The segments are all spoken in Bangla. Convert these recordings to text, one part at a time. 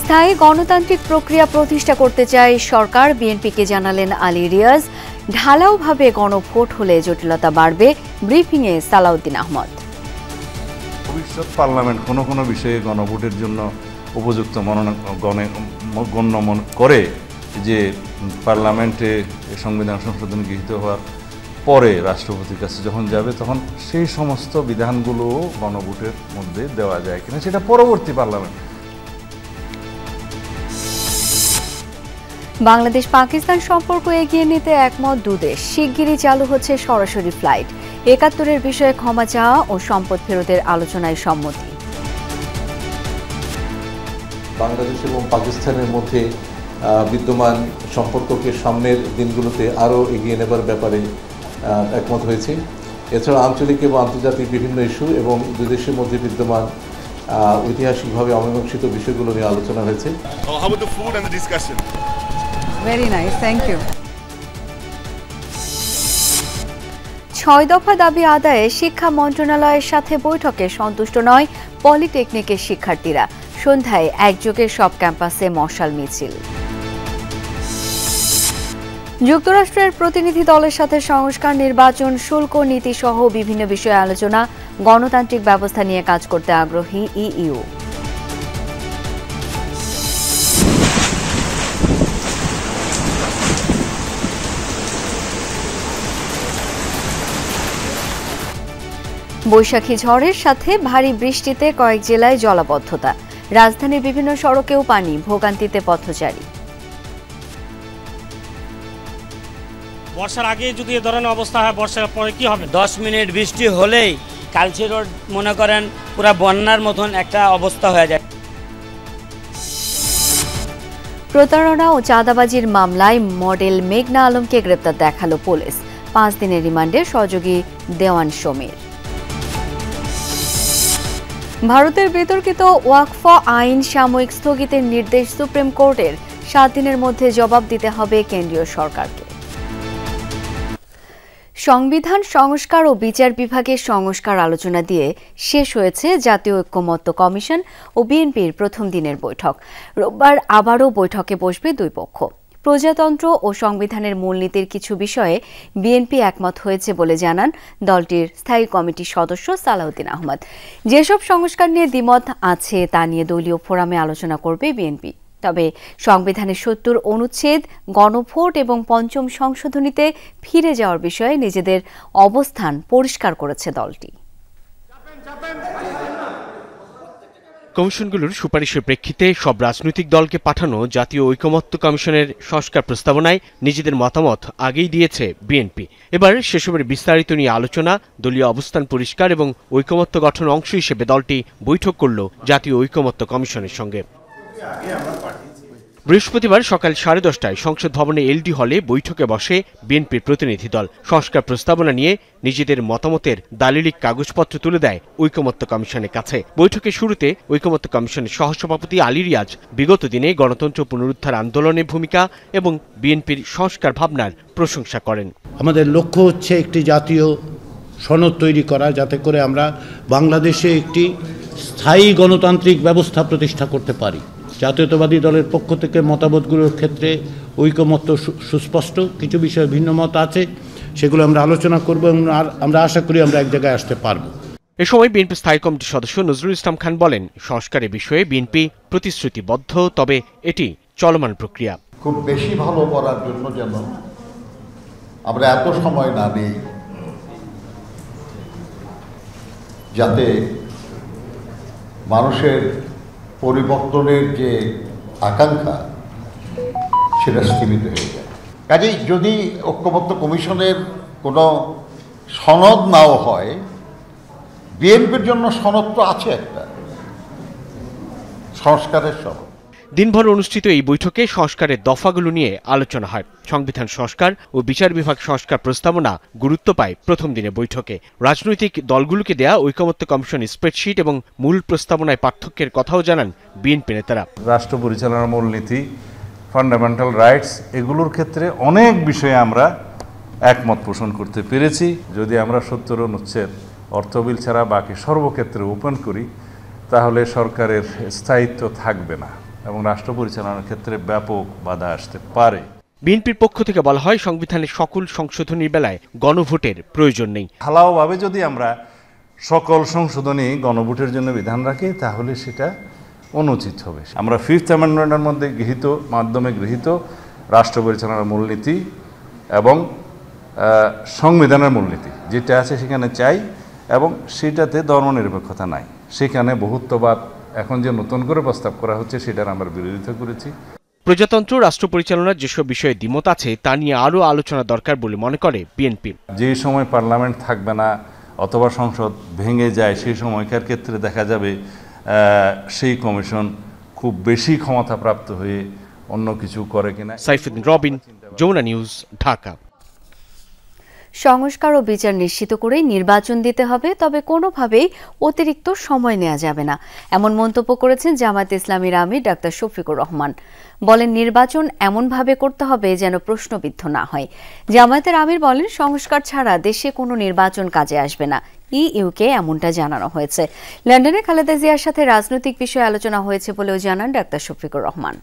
স্থায়ী গণতান্ত্রিক প্রক্রিয়া প্রতিষ্ঠা করতে চায় সরকার, বিএনপিকে জানালেন আলী রিয়াজ। ঢালাওভাবে গণভোট হলে জটিলতা বাড়বে, ব্রিফিংয়ে সালাউদ্দিন আহমদ। ভবিষ্যৎ পার্লামেন্ট কোনো কোনো বিষয়ে গণভোটের জন্য উপযুক্ত গণ্য করে যে পার্লামেন্টে সংবিধান সংশোধন গৃহীত হওয়ার পরে রাষ্ট্রপতির কাছে যখন যাবে তখন সেই সমস্ত বিধানগুলো গণভোটের মধ্যে দেওয়া যায় কিনা সেটা পরবর্তী পার্লামেন্ট। বাংলাদেশ পাকিস্তান সম্পর্ক এগিয়ে নিতে একমত দুদেশ। শিগগিরই চালু হচ্ছে সরাসরি ফ্লাইট। ৭১-এর বিষয়ে ক্ষমা চাওয়া ও সম্পদ ফেরতের আলোচনায় সম্মতি। বাংলাদেশ এবং পাকিস্তানের মধ্যে বিদ্যমান সম্পর্ককে সামনের দিনগুলোতে আরও এগিয়ে নেবার ব্যাপারে একমত হয়েছে। এছাড়া আঞ্চলিক এবং আন্তর্জাতিক বিভিন্ন ইস্যু এবং দুই দেশের মধ্যে বিদ্যমান ঐতিহাসিকভাবে অমীমাংসিত বিষয়গুলো নিয়ে আলোচনা হয়েছে। Very nice, thank you. ৬ দফা দাবি আদায়ে শিক্ষা মন্ত্রণালয়ের সাথে বৈঠকে সন্তুষ্ট নয় পলিটেকনিকের শিক্ষার্থীরা। সন্ধ্যায় একযোগে সব ক্যাম্পাসে মশাল মিছিল। যুক্তরাষ্ট্রের প্রতিনিধি দলের সাথে সংস্কার, নির্বাচন, শুল্ক নীতি সহ বিভিন্ন বিষয়ে আলোচনা। গণতান্ত্রিক ব্যবস্থা নিয়ে কাজ করতে আগ্রহী ইইউ। বৈশাখী ঝড়ের সাথে ভারী বৃষ্টিতে কয়েক জেলায় জলাবদ্ধতা। রাজধানীর বিভিন্ন সড়কেও পানি, ভোগান্তিতে পথচারী। বর্ষার আগে যদি এ ধরনের অবস্থা হয়, বর্ষার পরে কি হবে? 10 মিনিট বৃষ্টি হলেই কালচি রোড মনে করেন পুরো বন্যার মতন একটা অবস্থা হয়ে যায়। প্রতারণা ও চাঁদাবাজির মামলায় মডেল মেঘনা আলমকে গ্রেপ্তার দেখালো পুলিশ। 5 দিনের রিমান্ডে সহযোগী দেওয়ান সমীর। ভারতের বিতর্কিত ওয়াকফ আইন সাময়িক স্থগিতের নির্দেশ সুপ্রিম কোর্টের। 7 দিনের মধ্যে জবাব দিতে হবে কেন্দ্রীয় সরকারকে। সংবিধান সংস্কার ও বিচার বিভাগের সংস্কার আলোচনা দিয়ে শেষ হয়েছে জাতীয় ঐক্যমত্য কমিশন ও বিএনপির প্রথম দিনের বৈঠক। রোববার আবারও বৈঠকে বসবে দুই পক্ষ। প্রজাতন্ত্র ও সংবিধানের মূলনীতির কিছু বিষয়ে বিএনপি একমত হয়েছে বলে জানান দলটির স্থায়ী কমিটির সদস্য সালাউদ্দিন আহমদ। যেসব সংস্কার নিয়ে দ্বিমত আছে তা নিয়ে দলীয় ফোরামে আলোচনা করবে বিএনপি। তবে সংবিধানের ৭০ অনুচ্ছেদ, গণভোট এবং ৫ম সংশোধনীতে ফিরে যাওয়ার বিষয়ে নিজেদের অবস্থান পরিষ্কার করেছে দলটি। কমিশনগুলোর সুপারিশের প্রেক্ষিতে সব রাজনৈতিক দলকে পাঠানো জাতীয় ঐকমত্য কমিশনের সংস্কার প্রস্তাবনায় নিজেদের মতামত আগেই দিয়েছে বিএনপি। এবার সেসবের বিস্তারিত নিয়ে আলোচনা, দলীয় অবস্থান পরিষ্কার এবং ঐকমত্য গঠন অংশ হিসেবে দলটি বৈঠক করল জাতীয় ঐকমত্য কমিশনের সঙ্গে। বৃহস্পতিবার সকাল 10:30টায় সংসদ ভবনে এলডি হলে বৈঠকে বসে বিএনপির প্রতিনিধি দল। সংস্কার প্রস্তাবনা নিয়ে নিজেদের মতামতের দালিলিক কাগজপত্র তুলে দেয় ঐকমত্য কমিশনের কাছে। বৈঠকের শুরুতে ঐকমত্য কমিশনের সহসভাপতি আলী রিয়াজ বিগত দিনে গণতন্ত্র পুনরুদ্ধার আন্দোলনের ভূমিকা এবং বিএনপির সংস্কার ভাবনার প্রশংসা করেন। আমাদের লক্ষ্য হচ্ছে একটি জাতীয় সনদ তৈরি করা, যাতে করে আমরা বাংলাদেশে একটি স্থায়ী গণতান্ত্রিক ব্যবস্থা প্রতিষ্ঠা করতে পারি। জাতীয়তাবাদী দলের পক্ষ থেকে মতামতগুলোর ক্ষেত্রে ঐকমত্য সুস্পষ্ট, কিছু বিষয়ে ভিন্ন মত আছে, সেগুলো আমরা আলোচনা করব এবং আমরা আশা করি আমরা এক জায়গায় আসতে পারব। এ সময় বিএনপি স্থায়ী কমিটির সদস্য নজরুল ইসলাম খান বলেন, সংস্কারের বিষয়ে বিএনপি প্রতিশ্রুতিবদ্ধ, তবে এটি চলমান প্রক্রিয়া। খুব বেশি ভালো করার জন্য যেন আমরা এত সময় না নিই, যাতে মানুষের পরিবর্তনের যে আকাঙ্ক্ষা সেটা স্থিমিত হয়ে যায়। কাজেই যদি ঐকমত্য কমিশনের কোনো সনদ নাও হয়, বিএনপির জন্য সনদ তো আছে, একটা সংস্কারের সনদ। দিনভর অনুষ্ঠিত এই বৈঠকে সংস্কারের দফাগুলো নিয়ে আলোচনা হয়। সংবিধান সংস্কার ও বিচার বিভাগ সংস্কার প্রস্তাবনা গুরুত্ব পায় প্রথম দিনে বৈঠকে। রাজনৈতিক দলগুলোকে দেয়া ঐকমত্য কমিশন স্প্রেডশিট এবং মূল প্রস্তাবনায় পার্থক্যের কথাও জানান বিএনপি নেতারা। রাষ্ট্র পরিচালনার মূলনীতি, ফান্ডামেন্টাল রাইটস, এগুলোর ক্ষেত্রে অনেক বিষয়ে আমরা একমত পোষণ করতে পেরেছি। যদি আমরা ৭০ অনুচ্ছেদ অর্থ বিল ছাড়া বাকি সর্বক্ষেত্রে ওপেন করি, তাহলে সরকারের স্থায়িত্ব থাকবে না। এবং রাষ্ট্র পরিচালনার ক্ষেত্রে ব্যাপক বাধা আসতে পারে। বিএনপির পক্ষ থেকে বলা হয়, সংবিধানের সকল সংশোধনীর বেলায় গণভোটের প্রয়োজন নেই। ঢালাওভাবে যদি আমরা সকল সংশোধনী গণভোটের জন্য বিধান রাখি তাহলে সেটা অনুচিত হবে। আমরা 5th অ্যামেন্ডমেন্টের মধ্যে মাধ্যমে গৃহীত রাষ্ট্র পরিচালনার মূলনীতি এবং সংবিধানের মূলনীতি যেটা আছে সেখানে চাই, এবং সেটাতে ধর্মনিরপেক্ষতা নাই। সেখানে বহুত্ববাদ এখন যে নতুন করে প্রস্তাব করা হচ্ছে সেটার আমরা বিরোধিতা করেছি। প্রজাতন্ত্র রাষ্ট্র পরিচালনার যেসব বিষয়ে দ্বিমত আছে তা নিয়ে আরও আলোচনা দরকার বলে মনে করে বিএনপি। যে সময় পার্লামেন্ট থাকবে না অথবা সংসদ ভেঙে যায় সেই সময়কার ক্ষেত্রে দেখা যাবে সেই কমিশন খুব বেশি ক্ষমতাপ্রাপ্ত হয়ে অন্য কিছু করে কিনা। সাইফুদ্দিন রবিন, যমুনা নিউজ, ঢাকা। সংস্কার ও বিচার নিশ্চিত করেই নির্বাচন দিতে হবে, তবে কোনোভাবেই অতিরিক্ত সময় নেওয়া যাবে না, এমন মন্তব্য করেছেন জামায়াতে ইসলামীর আমির ডাক্তার শফিকুর রহমান। বলেন, নির্বাচন এমনভাবে করতে হবে যেন প্রশ্নবিদ্ধ না হয়। জামায়াতের আমির বলেন, সংস্কার ছাড়া দেশে কোনো নির্বাচন কাজে আসবে না। ইউকে এমনটা জানানো হয়েছে। লন্ডনে খালেদা জিয়ার সাথে রাজনৈতিক বিষয়ে আলোচনা হয়েছে বলেও জানান ডাক্তার শফিকুর রহমান।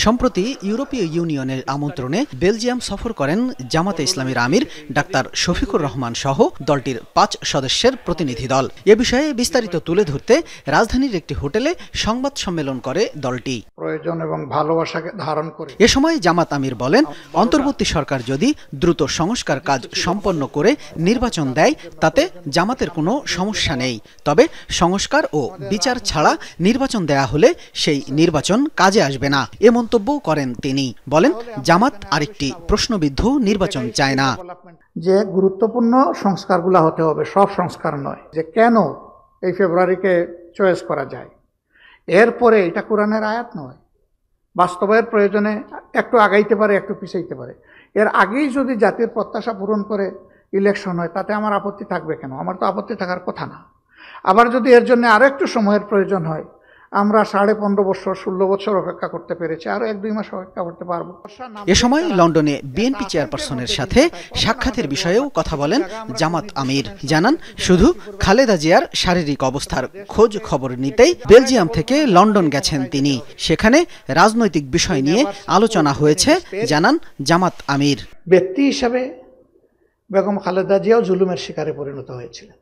সম্প্রতি ইউরোপীয় ইউনিয়নের আমন্ত্রণে বেলজিয়াম সফর করেন জামাতে ইসলামীর আমির ডাক্তার শফিকুর রহমান সহ দলটির 5 সদস্যের প্রতিনিধি দল। এ বিষয়ে বিস্তারিত তুলে ধরতে রাজধানীর একটি হোটেলে সংবাদ সম্মেলন করে দলটি। প্রয়োজন এবং ভালোবাসাকে ধারণ করে এ সময় জামাত আমির বলেন, অন্তর্বর্তী সরকার যদি দ্রুত সংস্কার কাজ সম্পন্ন করে নির্বাচন দেয় তাতে জামাতের কোনো সমস্যা নেই, তবে সংস্কার ও বিচার ছাড়া নির্বাচন দেয়া হলে সেই নির্বাচন কাজে আসবে না। এ মন্তব্য করেন তিনি। বলেন, জামাত আরেকটি প্রশ্নবিদ্ধ নির্বাচন চায় না। যে গুরুত্বপূর্ণ সংস্কারগুলো হতে হবে, সব সংস্কার নয়। যে কেন এই ফেব্রুয়ারিকে চয়েস করা যায়, এরপরে এটা কোরআনের আয়াত নয়, বাস্তবের প্রয়োজনে একটু আগাইতে পারে, একটু পিছাইতে পারে। এর আগেই যদি জাতির প্রত্যাশা পূরণ করে ইলেকশন হয় তাতে আমার আপত্তি থাকবে কেন? আমার তো আপত্তি থাকার কথা না। আবার যদি এর জন্য আরো একটু সময়ের প্রয়োজন হয়, আমরা 15.5 বছর 16 বছর অপেক্ষা করতে পেরেছি, আরো 1-2 মাস অপেক্ষা করতে পারবো। এ সময় লন্ডনে বিএনপি চেয়ারপারসনের সাথে সাক্ষাতের বিষয়েও কথা বলেন জামাত আমির। জানান, শুধু খালেদা জিয়ার শারীরিক অবস্থার খোঁজ খবর নিতেই বেলজিয়াম থেকে লন্ডন গেছেন তিনি। সেখানে রাজনৈতিক বিষয় নিয়ে আলোচনা হয়েছে, জানান জামাত আমির। ব্যক্তি হিসাবে বেগম খালেদা জিয়াও জুলুমের শিকারে পরিণত হয়েছিলেন।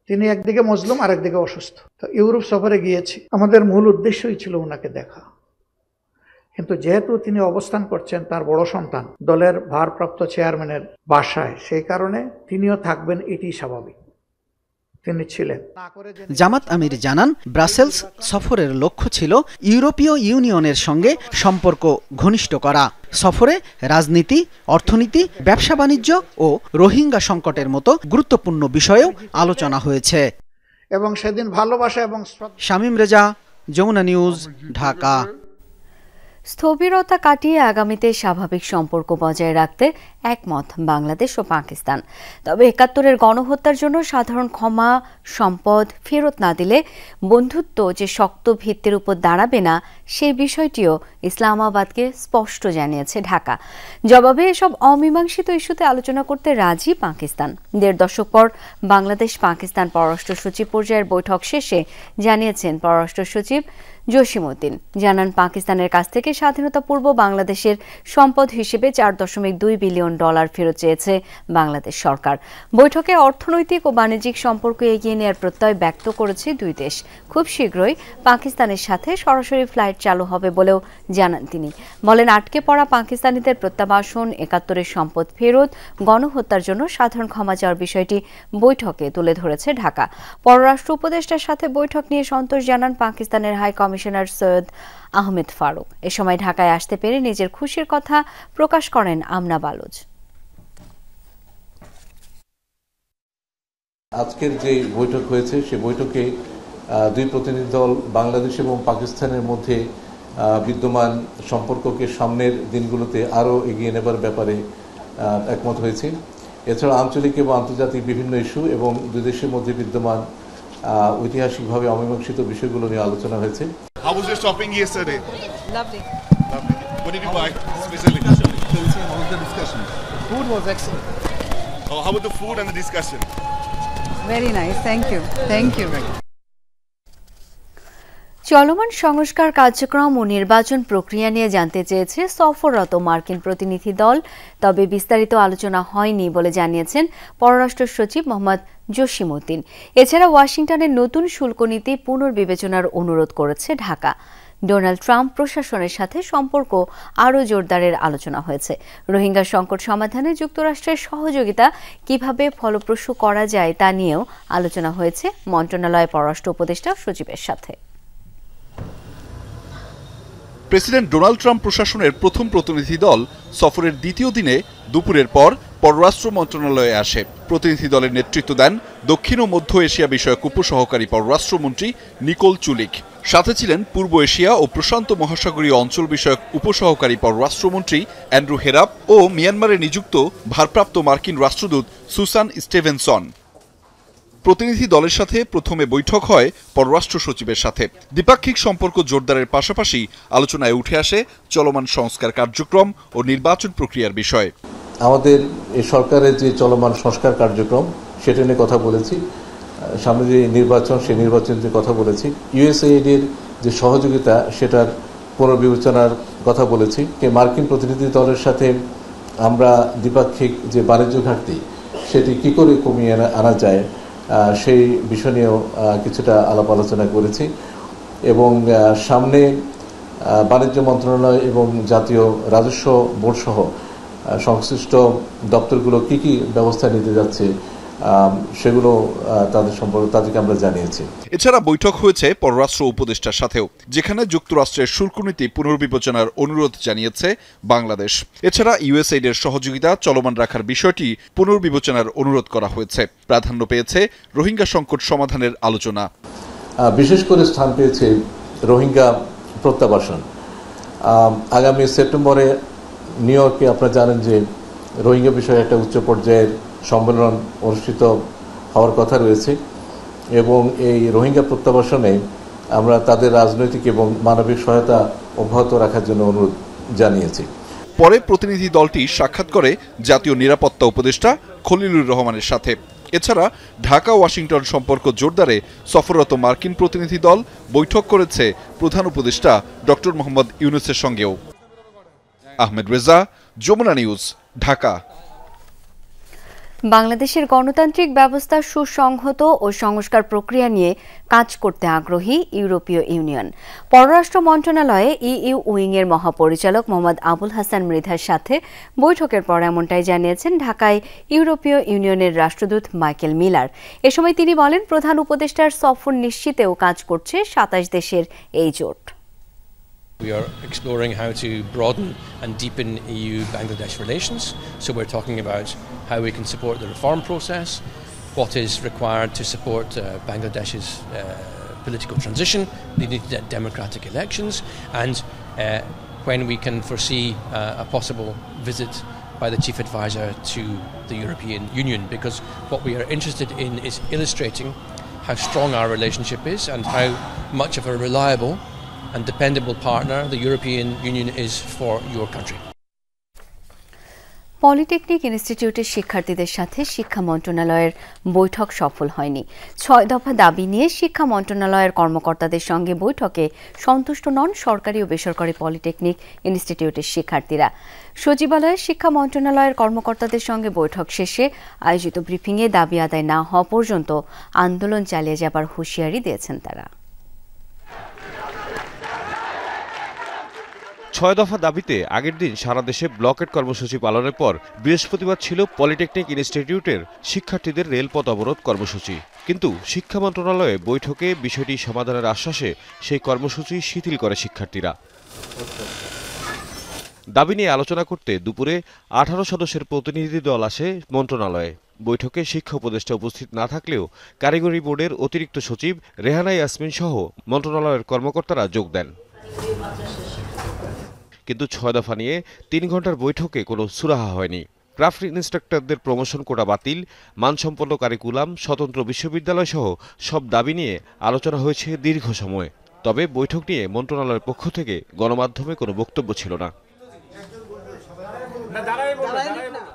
তিনি একদিকে মজলুম আর একদিকে অসুস্থ। তো ইউরোপ সফরে গিয়েছি, আমাদের মূল উদ্দেশ্যই ছিল ওনাকে দেখা, কিন্তু যেহেতু তিনি অবস্থান করছেন তার বড় সন্তান দলের ভারপ্রাপ্ত চেয়ারম্যানের বাসায়, সেই কারণে তিনিও থাকবেন, এটি স্বাভাবিক। তিনি ছিলেন। জামাত আমির জানান, ব্রাসেলস সফরের লক্ষ্য ছিল ইউরোপীয় ইউনিয়নের সঙ্গে সম্পর্ক ঘনিষ্ঠ করা। সফরে রাজনীতি, অর্থনীতি, ব্যবসা বাণিজ্য ও রোহিঙ্গা সংকটের মতো গুরুত্বপূর্ণ বিষয়েও আলোচনা হয়েছে। এবং সেদিন ভালোবাসা এবং শামীম রেজা, যমুনা নিউজ, ঢাকা। স্থবিরতা কাটিয়ে আগামীতে স্বাভাবিক সম্পর্ক বজায় রাখতে একমত বাংলাদেশ ও পাকিস্তান। তবে ৭১-এর গণহত্যার জন্য সাধারণ ক্ষমা, সম্পদ ফেরত না দিলে বন্ধুত্ব যে শক্ত ভিত্তির উপর দাঁড়াবে না, সেই বিষয়টিও ইসলামাবাদকে স্পষ্ট জানিয়েছে ঢাকা। জবাবে এসব অমীমাংসিত ইস্যুতে আলোচনা করতে রাজি পাকিস্তান। ১.৫ দশক পর বাংলাদেশ পাকিস্তান পররাষ্ট্র সচিব পর্যায়ের বৈঠক শেষে জানিয়েছেন পররাষ্ট্র সচিব জসিমউদ্দিন। জানান, পাকিস্তানের কাছ থেকে স্বাধীনতা পূর্ব বাংলাদেশের সম্পদ হিসেবে $4.2 বিলিয়ন ফেরত চেয়েছে বাংলাদেশ সরকার। বৈঠকে অর্থনৈতিক ও বাণিজ্যিক সম্পর্ক এগিয়ে নেওয়ার প্রত্যয় ব্যক্ত করেছে দুই দেশ। খুব শীঘ্রই পাকিস্তানের সাথে সরাসরি ফ্লাইট চালু হবে বলেও জানান তিনি। বলেন, আটকে পড়া পাকিস্তানিদের প্রত্যাবাসন, ৭১-এর সম্পদ ফেরত, গণহত্যার জন্য সাধারণ ক্ষমা চাওয়ার বিষয়টি বৈঠকে তুলে ধরেছে ঢাকা। পররাষ্ট্র উপদেষ্টার সাথে বৈঠক নিয়ে সন্তোষ জানান পাকিস্তানের হাই কমিশনার সৈয়দ আহমেদ ফারুক। এ সময় ঢাকায় আসতে পেরে নিজের খুশির কথা প্রকাশ করেন আমনা বালুচ। আজকের যে বৈঠক হয়েছে সে বৈঠকে দুই প্রতিনিধি দল বাংলাদেশ এবং পাকিস্তানের মধ্যে বিদ্যমান সম্পর্ককে সামনের দিনগুলোতে আরও এগিয়ে নেবার ব্যাপারে একমত হয়েছে। এছাড়া আঞ্চলিক এবং আন্তর্জাতিক বিভিন্ন ইস্যু এবং দুই দেশের মধ্যে বিদ্যমান ঐতিহাসিকভাবে অমীমাংসিত বিষয়গুলো নিয়ে আলোচনা হয়েছে। How was your shopping yesterday? Lovely. Lovely. What did you buy specifically? How was the discussion? The food was excellent. Oh, how about the food and the discussion? Very nice. Thank you. Thank you. চলমান সংস্কার কার্যক্রম ও নির্বাচন প্রক্রিয়া নিয়ে জানতে চেয়েছে সফররত মার্কিন প্রতিনিধি দল, তবে বিস্তারিত আলোচনা হয়নি বলে জানিয়েছেন পররাষ্ট্র সচিব মোহাম্মদ জসিমউদ্দিন। এছাড়া ওয়াশিংটনের নতুন শুল্ক নীতি পুনর্বিবেচনার অনুরোধ করেছে ঢাকা। ডোনাল্ড ট্রাম্প প্রশাসনের সাথে সম্পর্ক আরও জোরদারের আলোচনা হয়েছে। রোহিঙ্গা সংকট সমাধানে যুক্তরাষ্ট্রের সহযোগিতা কিভাবে ফলপ্রসূ করা যায় তা নিয়েও আলোচনা হয়েছে মন্ত্রণালয়ের পররাষ্ট্র উপদেষ্টা সচিবের সাথে। প্রেসিডেন্ট ডোনাল্ড ট্রাম্প প্রশাসনের প্রথম প্রতিনিধি দল সফরের দ্বিতীয় দিনে দুপুরের পর পররাষ্ট্র মন্ত্রণালয়ে আসে। প্রতিনিধি দলের নেতৃত্ব দেন দক্ষিণ ও মধ্য এশিয়া বিষয়ক উপসহকারী পররাষ্ট্রমন্ত্রী নিকোল চুলিক। সাথে ছিলেন পূর্ব এশিয়া ও প্রশান্ত মহাসাগরীয় অঞ্চল বিষয়ক উপসহকারী পররাষ্ট্রমন্ত্রী অ্যান্ড্রু হেরাপ ও মিয়ানমারে নিযুক্ত ভারপ্রাপ্ত মার্কিন রাষ্ট্রদূত সুসান স্টিভেনসন। প্রতিনিধি দলের সাথে প্রথমে বৈঠক হয় পররাষ্ট্র সচিবের সাথে। দ্বিপাক্ষিক সম্পর্ক জোরদারের পাশাপাশি আলোচনায় উঠে আসে চলমান সংস্কার কার্যক্রম ও নির্বাচন প্রক্রিয়ার বিষয়। আমাদের এই সরকারের যে চলমান সংস্কার কার্যক্রম সেটা নিয়ে কথা বলেছি, সামনে যে নির্বাচন সেই নির্বাচন নিয়ে কথা বলেছি, ইউএসএইড এর যে সহযোগিতা সেটার পুনর্বিবেচনার কথা বলেছি। মার্কিন প্রতিনিধি দলের সাথে আমরা দ্বিপাক্ষিক যে বাণিজ্য ঘাটতি সেটি কি করে কমিয়ে আনা যায় সেই বিষয় নিয়েও কিছুটা আলাপ আলোচনা করেছি এবং সামনে বাণিজ্য মন্ত্রণালয় এবং জাতীয় রাজস্ব বোর্ড সহ সংশ্লিষ্ট দপ্তরগুলো কি কি ব্যবস্থা নিতে যাচ্ছে সেগুলো তাদেরকে আমরা জানিয়েছি। এছাড়া বৈঠক হয়েছে পররাষ্ট্র উপদেষ্টার সাথেও, যেখানে যুক্তরাষ্ট্রের শুল্ক নীতি পুনর্বিবেচনার অনুরোধ জানিয়েছে বাংলাদেশ। এছাড়া ইউএসএইড এর সহযোগিতা চলমান রাখার বিষয়টি পুনর্বিবেচনার অনুরোধ করা হয়েছে। প্রাধান্য পেয়েছে রোহিঙ্গা সংকট সমাধানের আলোচনা। বিশেষ করে স্থান পেয়েছে রোহিঙ্গা প্রত্যাবাসন। আগামী সেপ্টেম্বরে নিউ ইয়র্কে আপনারা জানেন যে রোহিঙ্গা বিষয়ে একটা উচ্চ পর্যায়ের সম্মেলন অনুষ্ঠিত হওয়ার কথা রয়েছে এবং এই রোহিঙ্গা প্রত্যাবাসনে আমরা তাদের রাজনৈতিক এবং মানবিক সহায়তা অব্যাহত রাখার জন্য অনুরোধ জানিয়েছি। পরে প্রতিনিধি দলটি সাক্ষাৎ করে জাতীয় নিরাপত্তা উপদেষ্টা খলিলুর রহমানের সাথে। এছাড়া ঢাকা ওয়াশিংটন সম্পর্ক জোরদারে সফররত মার্কিন প্রতিনিধি দল বৈঠক করেছে প্রধান উপদেষ্টা ডক্টর মোহাম্মদ ইউনূসের সঙ্গেও। আহমেদ রেজা, যমুনা নিউজ, ঢাকা। বাংলাদেশের গণতান্ত্রিক ব্যবস্থার সুসংহত ও সংস্কার প্রক্রিয়া নিয়ে কাজ করতে আগ্রহী ইউরোপীয় ইউনিয়ন। পররাষ্ট্র মন্ত্রণালয়ে ইইউ উইংয়ের মহাপরিচালক মোহাম্মদ আবুল হাসান মৃধার সাথে বৈঠকের পর এমনটাই জানিয়েছেন ঢাকায় ইউরোপীয় ইউনিয়নের রাষ্ট্রদূত মাইকেল মিলার। এ সময় তিনি বলেন, প্রধান উপদেষ্টার সফর নিশ্চিতেও কাজ করছে ২৭ দেশের এই জোট। We are exploring how to broaden and deepen EU-Bangladesh relations. So we're talking about how we can support the reform process, what is required to support Bangladesh's political transition, leading to democratic elections, and when we can foresee a possible visit by the Chief Advisor to the European Union, because what we are interested in is illustrating how strong our relationship is and how much of a reliable and dependable partner the European Union is for your country. Polytechnic ইনস্টিটিউটের শিক্ষার্থীদের সাথে শিক্ষা মন্ত্রণালয়ের বৈঠক সফল হয়নি। ৬ দফা দাবি নিয়ে শিক্ষা মন্ত্রণালয়ের কর্মকর্তাদের সঙ্গে বৈঠকে সন্তুষ্ট নন সরকারি ও বেসরকারি পলিটেকনিক ইনস্টিটিউটের শিক্ষার্থীরা। সচিবালয়ে শিক্ষা মন্ত্রণালয়ের কর্মকর্তাদের সঙ্গে বৈঠক শেষে আয়োজিত ব্রিফিংয়ে দাবি আদায় না হওয়া পর্যন্ত আন্দোলন চালিয়ে যাবার হুঁশিয়ারি দিয়েছেন তারা। ৬ দফা দাবিতে আগের দিন সারা দেশে ব্লকেট কর্মসূচি পালনের পর বৃহস্পতিবার ছিল পলিটেকনিক ইনস্টিটিউটের শিক্ষার্থীদের রেলপথ অবরোধ কর্মসূচি। কিন্তু শিক্ষা মন্ত্রণালয়ে বৈঠকে বিষয়টি সমাধানের আশ্বাসে সেই কর্মসূচি শিথিল করে শিক্ষার্থীরা। দাবি নিয়ে আলোচনা করতে দুপুরে ১৮ সদস্যের প্রতিনিধি দল আসে মন্ত্রণালয়ে। বৈঠকে শিক্ষা উপদেষ্টা উপস্থিত না থাকলেও কারিগরি বোর্ডের অতিরিক্ত সচিব রেহানা ইয়াসমিন সহ মন্ত্রণালয়ের কর্মকর্তারা যোগ দেন। কিন্তু ৬ দফা নিয়ে ৩ ঘণ্টার বৈঠকে কোনো সুরাহা হয়নি। ক্রাফট ইন্সট্রাক্টরদের প্রমোশন কোটা বাতিল, মানসম্পন্ন কারিকুলাম, স্বতন্ত্র বিশ্ববিদ্যালয় সহ সব দাবি নিয়ে আলোচনা হয়েছে দীর্ঘ সময়। তবে বৈঠক নিয়ে মন্ত্রণালয়ের পক্ষ থেকে গণমাধ্যমে কোনো বক্তব্য ছিল না।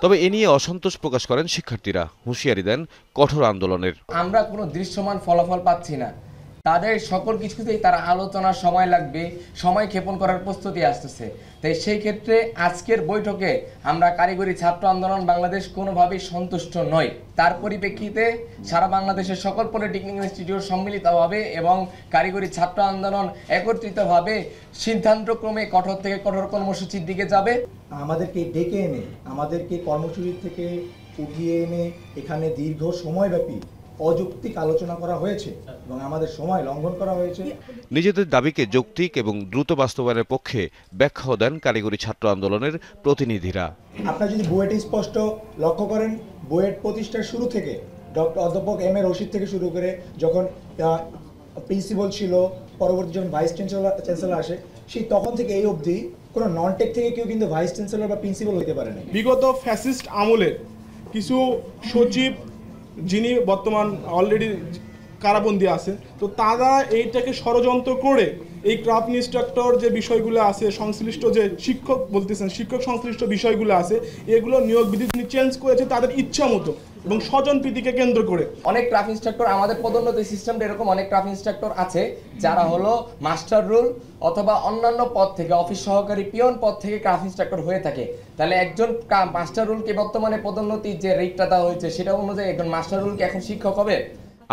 তবে এ নিয়ে অসন্তোষ প্রকাশ করেন শিক্ষার্থীরা, হুঁশিয়ারি দেন কঠোর আন্দোলনের। আমরা কোনো দৃশ্যমান ফলাফল পাচ্ছি না। তাদের সকল কিছুতেই তারা আলোচনার সময় লাগবে, সময় ক্ষেপণ করার প্রস্তুতি আসতেছে। তাই সেই ক্ষেত্রে আজকের বৈঠকে আমরা কারিগরি ছাত্র আন্দোলন বাংলাদেশ কোনোভাবেই সন্তুষ্ট নই। তার পরিপ্রেক্ষিতে সারা বাংলাদেশের সকল পলিটেকনিক ইনস্টিটিউট সম্মিলিতভাবে এবং কারিগরি ছাত্র আন্দোলন একত্রিতভাবে সিদ্ধান্তক্রমে কঠোর থেকে কঠোর কর্মসূচির দিকে যাবে। আমাদেরকে ডেকে এনে, আমাদেরকে কর্মসূচি থেকে উঠিয়ে এনে এখানে দীর্ঘ সময়ব্যাপী অযৌক্তিক আলোচনা করা হয়েছে এবং আমাদের সময় লঙ্ঘন করা হয়েছে। নিজেদের দাবিকে যৌক্তিক এবং দ্রুত বাস্তবায়নের পক্ষে ব্যাখ্যাও দেন কারিগরি ছাত্র আন্দোলনের প্রতিনিধিরা। আপনারা যদি বুয়েটে স্পষ্ট লক্ষ্য করেন, বুয়েট প্রতিষ্ঠার শুরু থেকে অধ্যাপক এম এ রশিদ থেকে শুরু করে যখন প্রিন্সিপাল ছিল, পরবর্তী যখন ভাইস চ্যান্সেলর আসে, সেই তখন থেকে এই অবধি কোনো নন টেক থেকে কেউ কিন্তু ভাইস চ্যান্সেলর বা প্রিন্সিপাল হতে পারে না। বিগত ফ্যাসিস্ট আমলের কিছু সচিব যিনি বর্তমান অলরেডি কারাবন্দী আছে, তো তারা এইটাকে ষড়যন্ত্র করে এই ক্রাফট ইনস্ট্রাক্টর যে বিষয়গুলো আছে, সংশ্লিষ্ট যে শিক্ষক বলতেছেন, শিক্ষক সংশ্লিষ্ট বিষয়গুলো আছে, এগুলো নিয়োগ বিধি চেঞ্জ করেছে তাদের ইচ্ছা মতো এবং স্বজনপ্রীতিকে কেন্দ্র করে। অনেক ক্রাফট ইনস্ট্রাক্টর, আমাদের পদোন্নতি সিস্টেমটা এরকম অনেক ক্রাফট ইনস্ট্রাক্টর আছে যারা হলো মাস্টার রুল অথবা অন্যান্য পদ থেকে, অফিস সহকারী পিয়ন পদ থেকে ক্রাফট ইনস্ট্রাক্টর হয়ে থাকে। তাহলে একজন মাস্টার রুলকে বর্তমানে পদোন্নতির যে রেটটা দেওয়া হয়েছে সেটা অনুযায়ী একজন মাস্টার রুলকে এখন শিক্ষক হবে।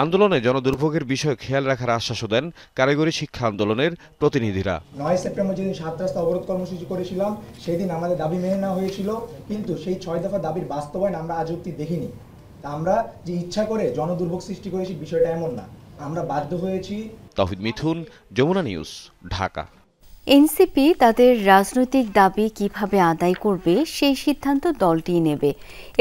আন্দোলনে জনদুর্ভোগের বিষয় খেয়াল রাখার আশ্বাসও দেন কারিগরি শিক্ষা আন্দোলনের প্রতিনিধিরা। 9 সেপ্টেম্বর যেদিন 7 রাস্তা অবরোধ কর্মসূচি করেছিলাম, সেদিন আমাদের দাবি মেনে নেওয়া হয়েছিল, কিন্তু সেই 6 দফা দাবির বাস্তবায়ন আমরা আজ অবধি দেখিনি। আমরা যে ইচ্ছা করে জনদুর্ভোগ সৃষ্টি করেছি বিষয়টা এমন না, আমরা বাধ্য হয়েছি। তাওহিদ মিথুন, যমুনা নিউজ, ঢাকা। এনসিপি তাদের রাজনৈতিক দাবি কিভাবে আদায় করবে সেই সিদ্ধান্ত দলটিই নেবে।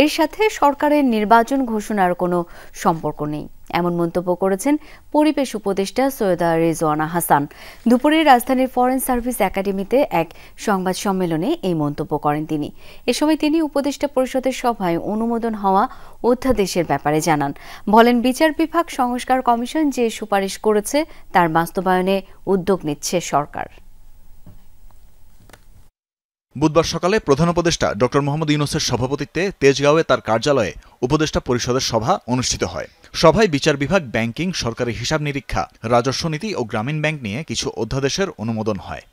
এর সাথে সরকারের নির্বাচন ঘোষণার কোনো সম্পর্ক নেই, এমন মন্তব্য করেছেন পরিবেশ উপদেষ্টা সৈয়দা রিজওয়ানা হাসান। দুপুরে রাজধানীর ফরেন সার্ভিস একাডেমিতে এক সংবাদ সম্মেলনে এই মন্তব্য করেন তিনি। এ সময় তিনি উপদেষ্টা পরিষদের সভায় অনুমোদন হওয়া অধ্যাদেশের ব্যাপারে জানান। বলেন, বিচার বিভাগ সংস্কার কমিশন যে সুপারিশ করেছে তার বাস্তবায়নে উদ্যোগ নিচ্ছে সরকার। বুধবার সকালে প্রধান উপদেষ্টা ডক্টর মোহাম্মদ ইউনূসের সভাপতিত্বে তেজগাঁওয়ে তার কার্যালয়ে উপদেষ্টা পরিষদের সভা অনুষ্ঠিত হয়। সভায় বিচার বিভাগ, ব্যাংকিং, সরকারি হিসাব নিরীক্ষা, রাজস্ব নীতি ও গ্রামীণ ব্যাংক নিয়ে কিছু অধ্যাদেশের অনুমোদন হয়।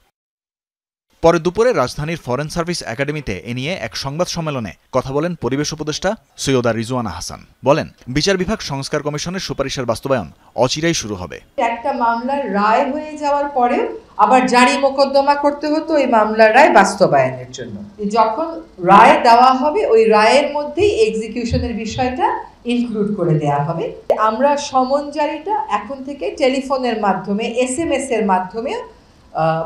পরে দুপুরে রাজধানীর ফরেন সার্ভিস একাডেমিতে এ নিয়ে এক সংবাদ সম্মেলনে কথা বলেন পরিবেশ উপদেষ্টা সৈয়দা রিজওয়ানা হাসান। বলেন, বিচার বিভাগ সংস্কার কমিশনের সুপারিশের বাস্তবায়ন অচিরেই শুরু হবে। একটা মামলার রায় হয়ে যাওয়ার পরে আবার জারি মোকদ্দমা করতে হতো এই মামলার রায় বাস্তবায়নের জন্য। যখন রায় দেওয়া হবে ওই রায়ের মধ্যেই এক্সিকিউশনের বিষয়টা ইনক্লুড করে দেওয়া হবে। আমরা সমন জারিটা এখন থেকে টেলিফোনের মাধ্যমে, SMS এর মাধ্যমে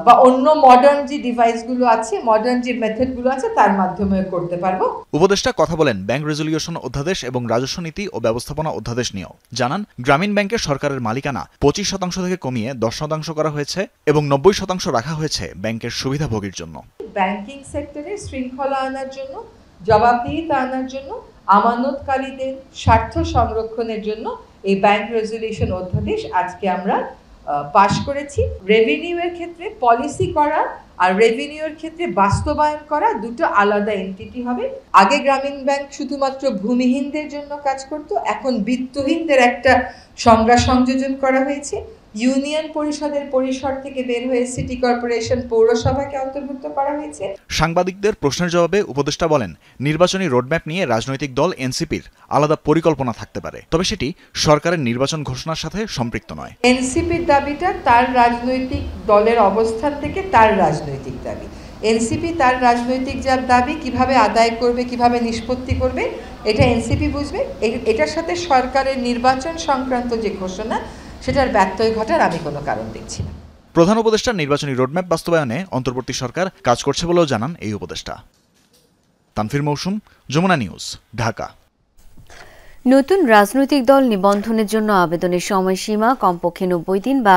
বা অন্য মডার্ন যে ডিভাইসগুলো আছে, মডার্ন যে মেথডগুলো আছে তার মাধ্যমে করতে পারবো। উপদেষ্টা কথা বলেন ব্যাংক রেজুলিউশন অধ্যাদেশ এবং রাজস্ব নীতি ও ব্যবস্থাপনা অধ্যাদেশ নিয়েও। জানান, গ্রামীণ ব্যাংকের সরকারের মালিকানা 25% থেকে কমিয়ে 10% করা হয়েছে এবং 90% রাখা হয়েছে ব্যাংকের সুবিধাভোগীর জন্য। ব্যাংকিং সেক্টরে শৃঙ্খলা আনার জন্য, জবাবদিহিতা আনার জন্য, আমানতকারীদের স্বার্থ সংরক্ষণের জন্য এই ব্যাংক রেজুলিউশন অধ্যাদেশ আজকে আমরা পাশ করেছি। রেভিনিউয়ের ক্ষেত্রে পলিসি করা আর রেভিনিউয়ের ক্ষেত্রে বাস্তবায়ন করা দুটো আলাদা এন্টিটি হবে। আগে গ্রামীণ ব্যাংক শুধুমাত্র ভূমিহীনদের জন্য কাজ করত, এখন বিত্তহীনদের একটা সংজ্ঞা সংযোজন করা হয়েছে। ইউনিয়ন পরিষদের পরিসর থেকে বের হয়ে সিটি কর্পোরেশন, পৌরসভাকে অন্তর্ভুক্ত করা হয়েছে। সাংবাদিকদের প্রশ্নের জবাবে উপদেষ্টা বলেন, নির্বাচনী রোডম্যাপ নিয়ে রাজনৈতিক দল এনসিপির আলাদা পরিকল্পনা থাকতে পারে, তবে সেটি সরকারের নির্বাচন ঘোষণার সাথে সম্পৃক্ত নয়। এনসিপির দাবিটা তার রাজনৈতিক দলের অবস্থান থেকে তার রাজনৈতিক দাবি। এনসিপি তার রাজনৈতিক যার দাবি কিভাবে আদায় করবে, কিভাবে নিষ্পত্তি করবে, এটা এনসিপি বুঝবে। এটার সাথে সরকারের নির্বাচন সংক্রান্ত যে ঘোষণা সেটার ব্যত্যয় ঘটার আমি কোনো কারণ দেখছি না। প্রধান উপদেষ্টার নির্বাচনী রোডম্যাপ বাস্তবায়নে অন্তর্বর্তী সরকার কাজ করছে বলেও জানান এই উপদেষ্টা। তানফির মৌসুম, যমুনা নিউজ, ঢাকা। নতুন রাজনৈতিক দল নিবন্ধনের জন্য আবেদনের সময়সীমা কমপক্ষে 90 দিন বা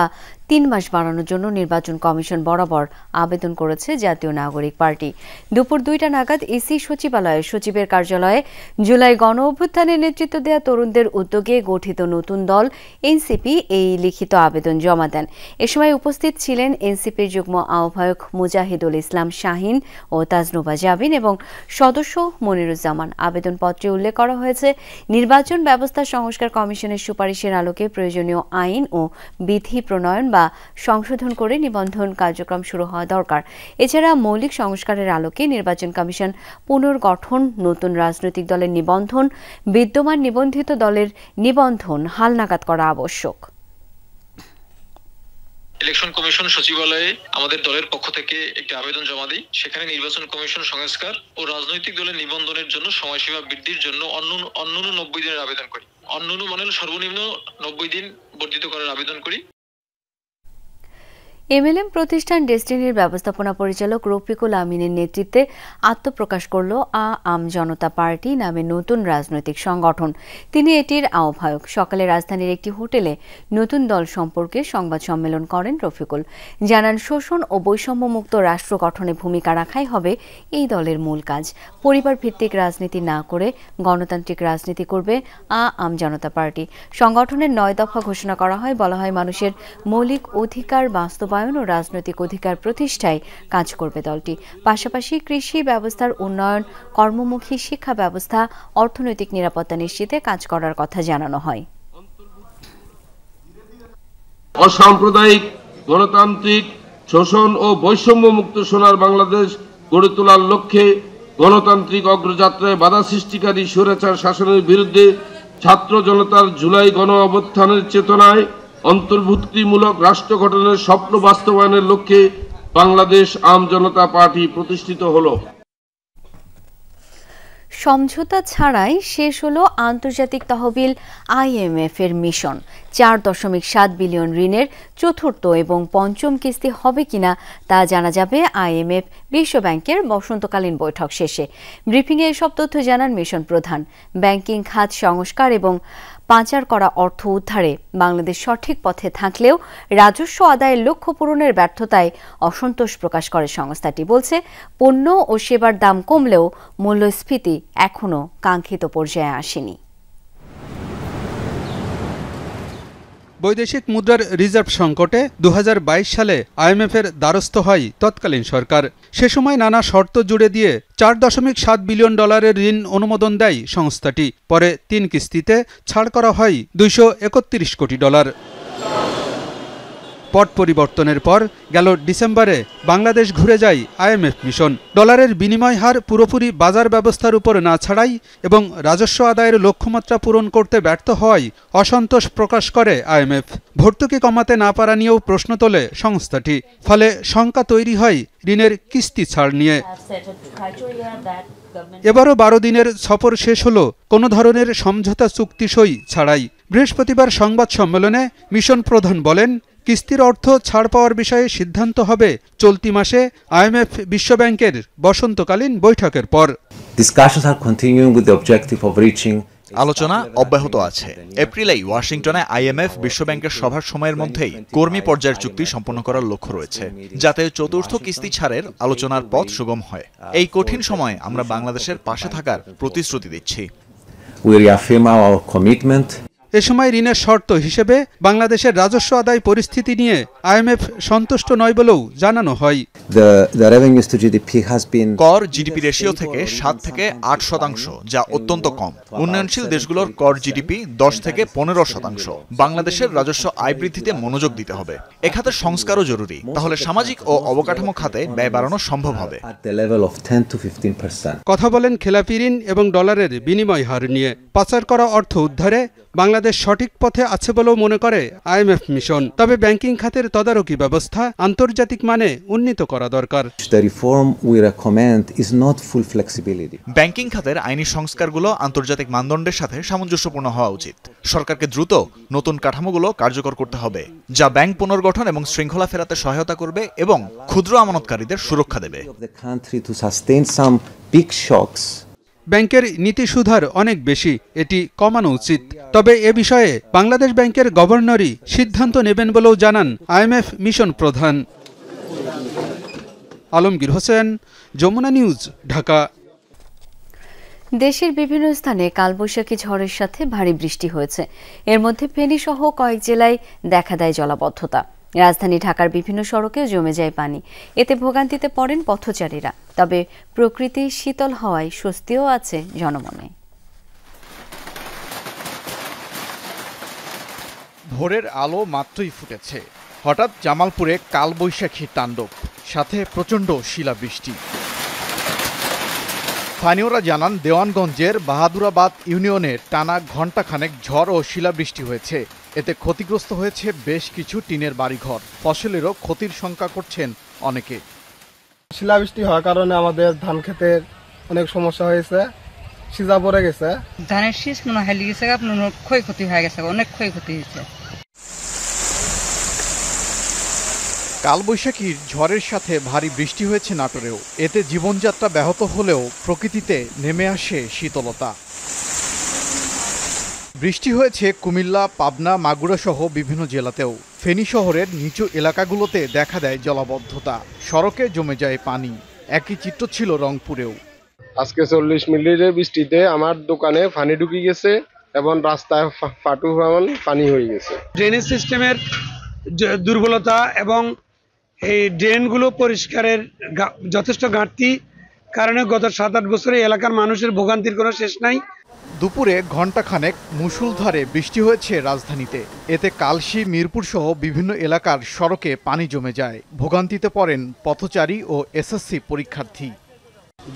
3 মাস বাড়ানোর জন্য নির্বাচন কমিশন বরাবর আবেদন করেছে জাতীয় নাগরিক পার্টি। দুপুর 2টা নাগাদ ইসি সচিবালয়ে সচিবের কার্যালয়ে জুলাই গণ অভ্যুত্থানের নেতৃত্ব দেওয়া তরুণদের উদ্যোগে গঠিত নতুন দল এনসিপি এই লিখিত আবেদন জমা দেন। এ সময় উপস্থিত ছিলেন এনসিপির যুগ্ম আহ্বায়ক মুজাহিদুল ইসলাম শাহিন ও তাজনুবা জাবিন এবং সদস্য মনিরুজ্জামান। আবেদনপত্রে উল্লেখ করা হয়েছে, নির্বাচন ব্যবস্থা সংস্কার কমিশনের সুপারিশের আলোকে প্রয়োজনীয় আইন ও বিধি প্রণয়ন বা সংশোধন করে নিবন্ধন কার্যক্রম শুরু হওয়া দরকার। এছাড়া মৌলিক সংস্কারের আলোকে নির্বাচন কমিশন পুনর্গঠন, নতুন রাজনৈতিক দলের নিবন্ধন, বিদ্যমান নিবন্ধিত দলের নিবন্ধন হালনাগাদ করা আবশ্যক। ইলেকশন কমিশন সচিবালয়ে আমাদের দলের পক্ষ থেকে একটি আবেদন জমা দিই। সেখানে নির্বাচন কমিশন সংস্কার ও রাজনৈতিক দলের নিবন্ধনের জন্য সময়সীমা বৃদ্ধির জন্য অন্যান্য 90 দিনের আবেদন করি। অন্যান্য মানে সর্বনিম্ন 90 দিন বর্ধিত করার আবেদন করি। এমএলএম প্রতিষ্ঠান ডেস্টিনির ব্যবস্থাপনা পরিচালক রফিকুল আমিনের নেতৃত্বে আত্মপ্রকাশ করল আম জনতা পার্টি নামে নতুন রাজনৈতিক সংগঠন। তিনি এটির আহ্বায়ক। সকালে রাজধানীর একটি হোটেলে নতুন দল সম্পর্কে সংবাদ সম্মেলন করেন রফিকুল। জানান, শোষণ ও বৈষম্যমুক্ত রাষ্ট্র গঠনে ভূমিকা রাখাই হবে এই দলের মূল কাজ। পরিবার ভিত্তিক রাজনীতি না করে গণতান্ত্রিক রাজনীতি করবে আম জনতা পার্টি। সংগঠনের 9 দফা ঘোষণা করা হয়। বলা হয়, মানুষের মৌলিক অধিকার বাস্তবায়ন ও রাজনৈতিক অধিকার প্রতিষ্ঠায় কাজ করবে দলটি। পাশাপাশি কৃষি ব্যবস্থার উন্নয়ন, কর্মমুখী শিক্ষা ব্যবস্থা, অর্থনৈতিক নিরাপত্তা নিশ্চিতে কাজ করার কথা জানানো হয়। অসাম্প্রদায়িক, গণতান্ত্রিক, শোষণ ও বৈষম্য মুক্ত সোনার বাংলাদেশ গড়ে তোলার লক্ষ্যে গণতান্ত্রিক অগ্রযাত্রায় বাধা সৃষ্টিকারী স্বৈরাচার শাসনের বিরুদ্ধে ছাত্র জনতার জুলাই গণ অভ্যুত্থানের চেতনায় অন্তর্ভুক্তিমূলক রাষ্ট্র গঠনের স্বপ্ন বাস্তবায়নের লক্ষ্যে বাংলাদেশ আম জনতা পার্টি প্রতিষ্ঠিত হলো। সমঝোতা ছাড়াই শেষ হলো আন্তর্জাতিক তহবিল IMF এর মিশন। 4.7 বিলিয়ন ঋণের চতুর্থ এবং পঞ্চম কিস্তি হবে কিনা তা জানা যাবে IMF বিশ্বব্যাংকের বসন্তকালীন বৈঠক শেষে। ব্রিফিংয়ে এসব তথ্য জানান মিশন প্রধান। ব্যাংকিং খাত সংস্কার এবং পাচার করা অর্থ উদ্ধারে বাংলাদেশ সঠিক পথে থাকলেও রাজস্ব আদায়ের লক্ষ্য পূরণের ব্যর্থতায় অসন্তোষ প্রকাশ করে সংস্থাটি। বলছে, পণ্য ও সেবার দাম কমলেও মূল্যস্ফীতি এখনও কাঙ্ক্ষিত পর্যায়ে আসেনি। বৈদেশিক মুদ্রার রিজার্ভ সংকটে 2022 সালে IMF-এর দ্বারস্থ হয় তৎকালীন সরকার। সে সময় নানা শর্ত জুড়ে দিয়ে $4.7 বিলিয়ন ঋণ অনুমোদন দেয় সংস্থাটি। পরে 3 কিস্তিতে ছাড় করা হয় $231 কোটি। পট পরিবর্তনের পর গেল ডিসেম্বরে বাংলাদেশ ঘুরে যায় IMF মিশন। ডলারের বিনিময় হার পুরোপুরি বাজার ব্যবস্থার উপর না ছাড়াই এবং রাজস্ব আদায়ের লক্ষ্যমাত্রা পূরণ করতে ব্যর্থ হওয়ায় অসন্তোষ প্রকাশ করে IMF। ভর্তুকি কমাতে না পারা নিয়েও প্রশ্ন তোলে সংস্থাটি। ফলে শঙ্কা তৈরি হয় ঋণের কিস্তি ছাড় নিয়ে। এবারও 12 দিনের সফর শেষ হলো কোনো ধরনের সমঝোতা চুক্তি সই ছাড়াই। বৃহস্পতিবার সংবাদ সম্মেলনে মিশন প্রধান বলেন, কিস্তির অর্থ ছাড় পাওয়ার বিষয়ে সিদ্ধান্ত হবে চলতি মাসে IMF বিশ্বব্যাংকের বসন্তকালীন বৈঠকের পর। আলোচনা অব্যাহত আছে। এপ্রিলেই ওয়াশিংটনে IMF বিশ্বব্যাংকের সভার সময়ের মধ্যেই কর্মী পর্যায়ের চুক্তি সম্পন্ন করার লক্ষ্য রয়েছে, যাতে চতুর্থ কিস্তি ছাড়ের আলোচনার পথ সুগম হয়। এই কঠিন সময়ে আমরা বাংলাদেশের পাশে থাকার প্রতিশ্রুতি দিচ্ছি। এ সময় ঋণের শর্ত হিসেবে বাংলাদেশের রাজস্ব আদায় পরিস্থিতি নিয়ে IMF সন্তুষ্ট নয় বলেও জানানো হয়। কর জিডিপি রেশিও থেকে 7 থেকে 8%, যা অত্যন্ত কম। উন্নয়নশীল দেশগুলোর কর জিডিপি 10 থেকে 15%। বাংলাদেশের রাজস্ব আয় বৃদ্ধিতে মনোযোগ দিতে হবে। এ খাতের সংস্কারও জরুরি, তাহলে সামাজিক ও অবকাঠামো খাতে ব্যয় বাড়ানো সম্ভব হবে। কথা বলেন খেলাপি ঋণ এবং ডলারের বিনিময় হার নিয়ে। পাচার করা অর্থ উদ্ধারে বাংলাদেশ সঠিক পথে আছে বলেও মনে করে IMF মিশন। তবে ব্যাংকিং খাতের তদারকি ব্যবস্থা আন্তর্জাতিক মানে উন্নীত করা দরকার। ব্যাংকিং খাতের আইনি সংস্কারগুলো আন্তর্জাতিক মানদণ্ডের সাথে সামঞ্জস্যপূর্ণ হওয়া উচিত। সরকারকে দ্রুত নতুন কাঠামোগুলো কার্যকর করতে হবে, যা ব্যাংক পুনর্গঠন এবং শৃঙ্খলা ফেরাতে সহায়তা করবে এবং ক্ষুদ্র আমানতকারীদের সুরক্ষা দেবে। ব্যাংকের নীতি সুধার অনেক বেশি, এটি কমানো উচিত। তবে এ বিষয়ে বাংলাদেশ ব্যাংকের গভর্নরই সিদ্ধান্ত নেবেন বলেও জানান আইএমএফ মিশন প্রধান। আলমগীর হোসেন, যমুনা নিউজ, ঢাকা। দেশের বিভিন্ন স্থানে কালবৈশাখী ঝড়ের সাথে ভারী বৃষ্টি হয়েছে। এর মধ্যে ফেনী সহ কয়েক জেলায় দেখা দেয় জলাবদ্ধতা। রাজধানী ঢাকার বিভিন্ন সড়কেও জমে যায় পানি। এতে ভোগান্তিতে পড়েন পথচারীরা। তবে প্রকৃতি শীতল হওয়ায় স্বস্তিও আছে জনমনে। ভোরের আলো মাত্রই ফুটেছে, হঠাৎ জামালপুরে কালবৈশাখী তাণ্ডব, সাথে প্রচণ্ড শিলাবৃষ্টি। স্থানীয়রা জানান, দেওয়ানগঞ্জের বাহাদুরাবাদ ইউনিয়নের টানা ঘণ্টাখানেক ঝড় ও শিলাবৃষ্টি হয়েছে। এতে ক্ষতিগ্রস্ত হয়েছে বেশ কিছু টিনের বাড়িঘর, ফসলেরও ক্ষতির শঙ্কা করছেন অনেকে। শিলাবৃষ্টি হওয়ার কারণে আমাদের ধান ক্ষেতের অনেক সমস্যা হয়েছে, সিজা পড়ে গেছে, ধানের শীষ মনে হেলে গেছে, আপনার ক্ষয়ক্ষতি হয়ে গেছে, অনেক ক্ষয়ক্ষতি হয়েছে। কালবৈশাখীর ঝড়ের সাথে ভারী বৃষ্টি হয়েছে নাটোরেও। এতে জীবনযাত্রা ব্যাহত হলেও প্রকৃতিতে নেমে আসে শীতলতা। বৃষ্টি হয়েছে কুমিল্লা, পাবনা, মাগুরা সহ বিভিন্ন জেলাতেও। ফেনী শহরের নিচু এলাকাগুলোতে দেখা দেয় জলাবদ্ধতা, সড়কে জমে যায় পানি। একই চিত্র ছিল রংপুরেও। আজকে 40 মিনিটের বৃষ্টিতে আমার দোকানে পানি ঢুকে গেছে এবং রাস্তায় ফাটু পানি হয়ে গেছে। ড্রেনেজ সিস্টেমের দুর্বলতা এবং এই ড্রেনগুলো পরিষ্কারের যথেষ্ট ঘাটতি কারণে গত 7-8 বছরে এলাকার মানুষের ভোগান্তির কোনো শেষ নাই। দুপুরে ঘণ্টাখানেক মুষলধারে বৃষ্টি হয়েছে রাজধানীতে। এতে কালশী, মিরপুর সহ বিভিন্ন এলাকার সড়কে পানি জমে যায়। ভোগান্তিতে পড়েন পথচারী ও এসএসসি পরীক্ষার্থী।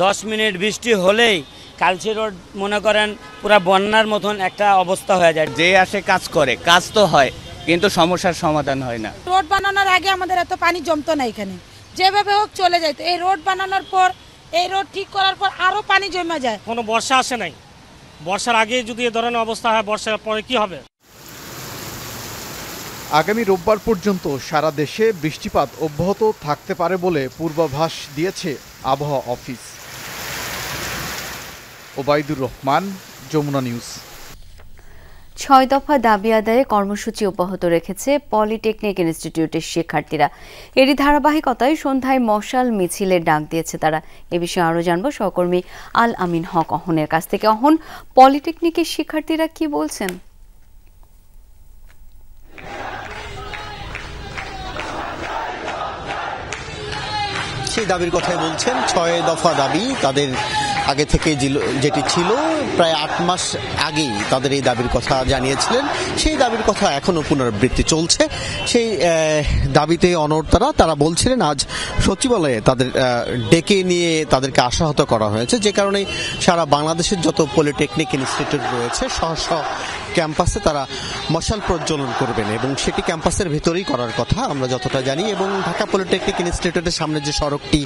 10 মিনিট বৃষ্টি হলেই কালশী রোড মনে করেন পুরা বন্যার মতন একটা অবস্থা হয়ে যায়। যে আসে কাজ করে, কাজ তো হয় কিন্তু সমস্যার সমাধান হয় না। রোড বানানোর আগে আমাদের এত পানি জমতো না, এখানে যেভাবে হোক চলে যায়। এই রোড বানানোর পর, এই রোড ঠিক করার পর আরো পানি জমে যায়। কোনো বর্ষা আসে নাই, বর্ষার আগে যদি এ ধরনের অবস্থা হয়, বর্ষার পরে কি হবে? আগামী রোববার পর্যন্ত সারা দেশে বৃষ্টিপাত অব্যাহত থাকতে পারে বলে পূর্বাভাস দিয়েছে আবহাওয়া অফিস। ওবায়দুর রহমান, যমুনা নিউজ। 6 দফা দাবি আদায়ে কর্মসূচি অব্যাহত রেখেছে পলিটেকনিক ইনস্টিটিউটের শিক্ষার্থীরা। এরই ধারাবাহিকতায় সন্ধ্যায় মশাল মিছিলের ডাক দিয়েছে তারা। এ বিষয়ে আরও জানবো সহকর্মী আল আমিন হক অহনের কাছ থেকে। অহন, পলিটেকনিকের শিক্ষার্থীরা কি বলছেন? সেই দাবির কথাই বলছেন। 6 দফা দাবি তাদের আগে থেকে যেটি ছিল, প্রায় 8 মাস আগেই তাদের এই দাবির কথা জানিয়েছিলেন। সেই দাবির কথা এখনো পুনরাবৃত্তি চলছে। সেই দাবিতে অনড় তারা বলছিলেন আজ সচিবালয়ে তাদের ডেকে নিয়ে তাদেরকে আশাহত করা হয়েছে, যে কারণে সারা বাংলাদেশের যত পলিটেকনিক ইনস্টিটিউট রয়েছে সহ ক্যাম্পাসে তারা মশাল প্রজ্বলন করবেন এবং সেটি ক্যাম্পাসের ভেতরেই করার কথা আমরা যতটা জানি। এবং ঢাকা পলিটেকনিক ইনস্টিটিউটের সামনে যে সড়কটি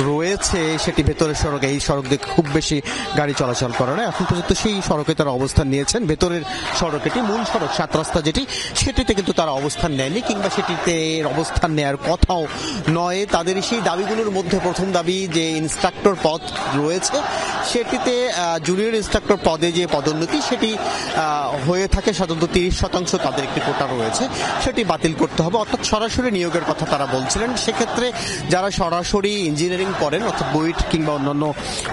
রয়েছে সেটি ভেতরের সড়ক, এই সড়ক দিয়ে খুব বেশি গাড়ি চলাচল করে না। এখন পর্যন্ত সেই সড়কে তারা অবস্থান নিয়েছেন। ভেতরের সড়কটি, মূল সড়ক 7 রাস্তা যেটি, সেটিতে কিন্তু তারা অবস্থান নেয়নি, কিংবা সেটিতে অবস্থান নেওয়ার কথাও নয়। তাদের সেই দাবিগুলোর মধ্যে প্রথম দাবি যে ইনস্ট্রাক্টর পদ রয়েছে, সেটিতে জুনিয়র ইনস্ট্রাক্টর পদে যে পদোন্নতি সেটি হয়ে থাকে সাধারণত 30% তাদের একটি কোটা রয়েছে, সেটি বাতিল করতে হবে। অর্থাৎ সরাসরি নিয়োগের কথা তারা বলছিলেন। সেক্ষেত্রে যারা সরাসরি ইঞ্জিনিয়ারিং পড়েন, অর্থাৎ বুয়েট কিংবা অন্যান্য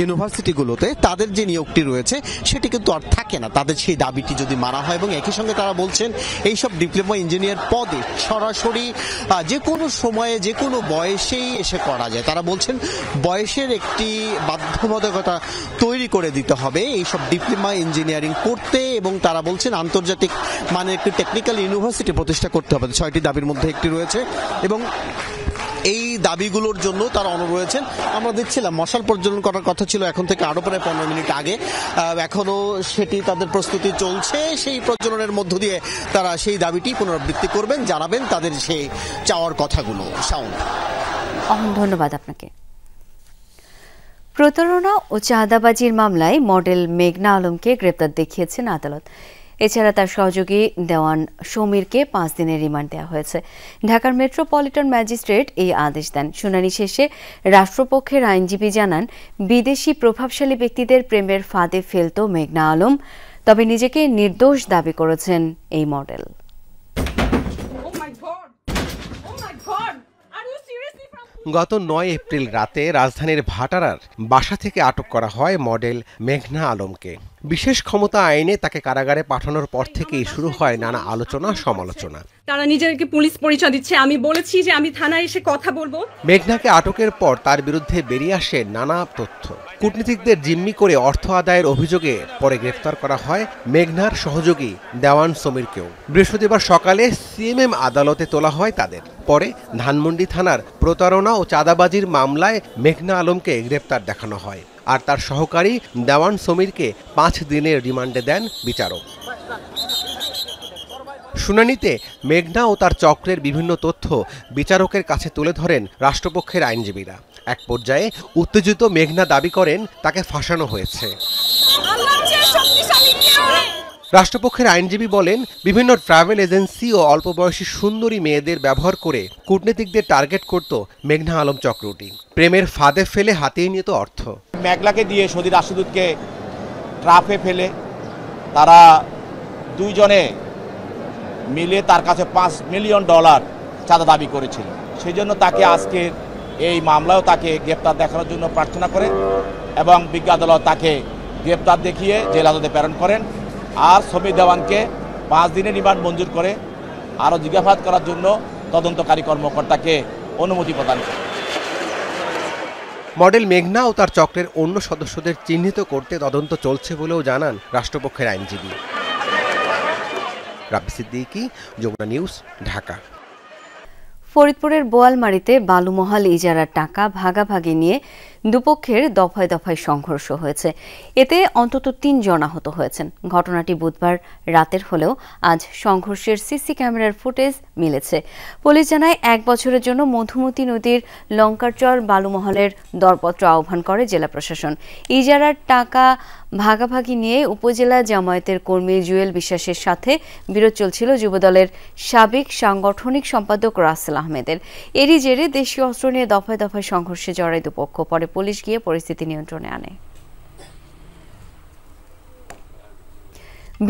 ইউনিভার্সিটিগুলোতে তাদের যে নিয়োগটি রয়েছে সেটি কিন্তু আর থাকে না, তাদের সেই দাবিটি যদি মানা হয়। এবং একই সঙ্গে তারা বলছেন এইসব ডিপ্লোমা ইঞ্জিনিয়ার পদে সরাসরি যে কোনো সময়ে যে কোনো বয়সেই এসে করা যায়। তারা বলছেন বয়সের একটি বাধ্যবাধকতা তৈরি করে দিতে হবে এইসব ডিপ্লোমা ইঞ্জিনিয়ারিং করতে, এবং তারা বলছেন আন্তর্জাতিক মানের একটি টেকনিক্যাল ইউনিভার্সিটি প্রতিষ্ঠা করতে হবে। 6টি দাবির মধ্যে একটি রয়েছে এবং এই দাবিগুলোর জন্য তারা অনড় রয়েছেন। আমরা দেখছিলাম মশাল প্রজ্বলন করার কথা ছিল এখন থেকে আরো প্রায় 15 মিনিট আগে, এখনো সেটি তাদের প্রস্তুতি চলছে। সেই প্রজ্বলনের মধ্য দিয়ে তারা সেই দাবিটি পুনরাবৃত্তি করবেন, জানাবেন তাদের সেই চাওয়ার কথাগুলো। ধন্যবাদ আপনাকে। প্রতারণা ও চাঁদাবাজির মামলায় মডেল মেঘনা আলমকে গ্রেপ্তার দেখিয়েছেন আদালত। এছাড়া তার সহযোগী দেওয়ান সমীরকে 5 দিনের রিমান্ড দেওয়া হয়েছে। ঢাকার মেট্রোপলিটন ম্যাজিস্ট্রেট এই আদেশ দেন। শুনানি শেষে রাষ্ট্রপক্ষের আইনজীবী জানান, বিদেশি প্রভাবশালী ব্যক্তিদের প্রেমের ফাঁদে ফেলত মেঘনা আলম, তবে নিজেকে নির্দোষ দাবি করেছেন এই মডেল। গত 9 এপ্রিল রাতে রাজধানীর ভাটারার বাসা থেকে আটক করা হয় মডেল মেঘনা আলমকে। বিশেষ ক্ষমতা আইনে তাকে কারাগারে পাঠানোর পর থেকেই শুরু হয় নানা আলোচনা সমালোচনা। তারা নিজেকে পুলিশ পরিচয় দিচ্ছে, আমি বলেছি যে আমি থানায় এসে কথা বলবো। মেঘনাকে আটকের পর তার বিরুদ্ধে বেরিয়ে আসে নানা তথ্য। কূটনীতিকদের জিম্মি করে অর্থ আদায়ের অভিযোগে পরে গ্রেফতার করা হয় মেঘনার সহযোগী দেওয়ান সমীরকেও। বৃহস্পতিবার সকালে সিএমএম আদালতে তোলা হয় তাদের। পরে ধানমন্ডি থানার প্রতারণা ও চাঁদাবাজির মামলায় মেঘনা আলমকে গ্রেফতার দেখানো হয়, আর তার সহকারী দেওয়ান সমীরকে 5 দিনের রিমান্ডে দেন বিচারক। শুনানিতে মেঘনা ও তার চক্রের বিভিন্ন তথ্য বিচারকের কাছে তুলে ধরেন রাষ্ট্রপক্ষের আইনজীবীরা। এক পর্যায়ে উত্তেজিত মেঘনা দাবি করেন তাকে ফাঁসানো হয়েছে। রাষ্ট্রপক্ষের আইনজীবী বলেন, বিভিন্ন ট্রাভেল এজেন্সি ও অল্প বয়সী সুন্দরী মেয়েদের ব্যবহার করে কূটনীতিকদের টার্গেট করত মেঘনা আলম চক্রটি। প্রেমের ফাঁদে ফেলে হাতিয়ে নিত অর্থ। মেঘলাকে দিয়ে সৌদি রাষ্ট্রদূতকে ট্রাফে ফেলে তারা দুইজনে মিলে তার কাছে $5 মিলিয়ন চাঁদা দাবি করেছিল। সেই জন্য তাকে আজকে এই মামলায়ও তাকে গ্রেপ্তার দেখানোর জন্য প্রার্থনা করে এবং বিজ্ঞ আদালত তাকে গ্রেপ্তার দেখিয়ে জেল আদালতে প্রেরণ করেন। আর সমীর দেওয়ানকে 5 দিনের রিমান্ড মঞ্জুর করে আরও জিজ্ঞাসাবাদ করার জন্য তদন্তকারী কর্মকর্তাকে অনুমতি প্রদান করে। মডেল মেঘনা ও তার চক্রের অন্য সদস্যদের চিহ্নিত করতে তদন্ত চলছে বলেও জানান রাষ্ট্রপক্ষের আইনজীবী। রাব্বি সিদ্দিকী, যমুনা নিউজ, ঢাকা। ফরিদপুরের বোয়ালমারীতে বালুমহাল ইজারার টাকা ভাগাভাগি নিয়ে দুপক্ষের দফায় দফায় সংঘর্ষ হয়েছে। এতে অন্তত 3 জন আহত হয়েছেন। ঘটনাটি বুধবার রাতের হলেও আজ সংঘর্ষের সিসি ক্যামেরার ফুটেজ মিলেছে। পুলিশ জানায়, 1 বছরের জন্য মধুমতি নদীর লঙ্কারচর বালুমহলের দরপত্র আহ্বান করে জেলা প্রশাসন। ইজারার টাকা ভাগাভাগি নিয়ে উপজেলা জামায়াতের কর্মী জুয়েল বিশ্বাসের সাথে বিরোধ চলছিল যুবদলের সাবেক সাংগঠনিক সম্পাদক রাসেল আহমেদের। এরই জেরে দেশীয় অস্ত্র নিয়ে দফায় দফায় সংঘর্ষে জড়ায় দুপক্ষ। পরে পুলিশ গিয়ে পরিস্থিতি নিয়ন্ত্রণে আনে।